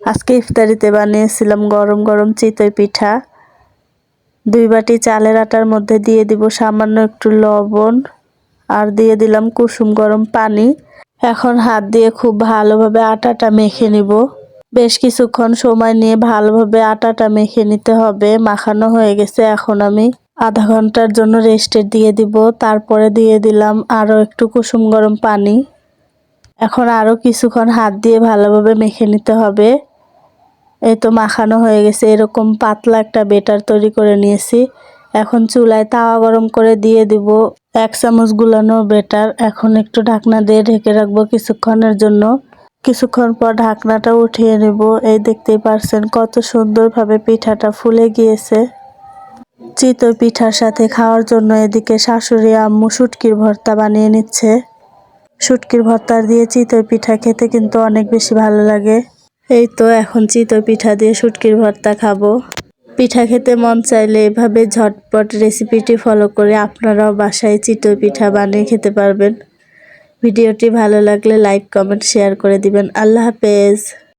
আজকে ইফতারিতে বানিয়েছিলাম গরম গরম চিতই পিঠা। 2 বাটি চালের আটার মধ্যে দিয়ে দিব সামান্য একটু লবণ আর দিয়ে দিলাম কুসুম গরম পানি। এখন হাত দিয়ে খুব ভালোভাবে আটাটা মেখে নিব। বেশ কিছুক্ষণ সময় নিয়ে ভালোভাবে আটাটা মেখে নিতে হবে। মাখানো হয়ে গেছে, এখন আমি আধা ঘন্টার জন্য রেস্টে দিয়ে দিব। তারপরে দিয়ে দিলাম আরো একটু কুসুম গরম পানি। এখন আরো কিছুক্ষণ হাত দিয়ে ভালোভাবে মেখে নিতে হবে। এই তো মাখানো হয়ে গেছে, এরকম পাতলা একটা বেটার তৈরি করে নিয়েছি। এখন চুলায় তাওয়া গরম করে দিয়ে দিব 1 চামচ গুলানো বেটার। এখন একটু ঢাকনা দিয়ে ঢেকে রাখবো কিছুক্ষণের জন্য। কিছুক্ষণ পর ঢাকনাটা উঠিয়ে নেব। এই দেখতেই পারছেন কত সুন্দরভাবে পিঠাটা ফুলে গিয়েছে। চিতই পিঠার সাথে খাওয়ার জন্য এদিকে শাশুড়ি আম্মু শুটকির ভর্তা বানিয়ে নিচ্ছে। শুটকির ভর্তা দিয়ে চিতই পিঠা খেতে কিন্তু অনেক বেশি ভালো লাগে। এই তো এখন চিতই পিঠা দিয়ে শুটকির ভর্তা খাবো। পিঠা খেতে মন চাইলে এভাবে ঝটপট রেসিপিটি ফলো করে আপনারাও বাসায় চিতই পিঠা বানিয়ে খেতে পারবেন। ভিডিওটি ভালো লাগলে লাইক, কমেন্ট, শেয়ার করে দিবেন। আল্লাহ হাফেজ।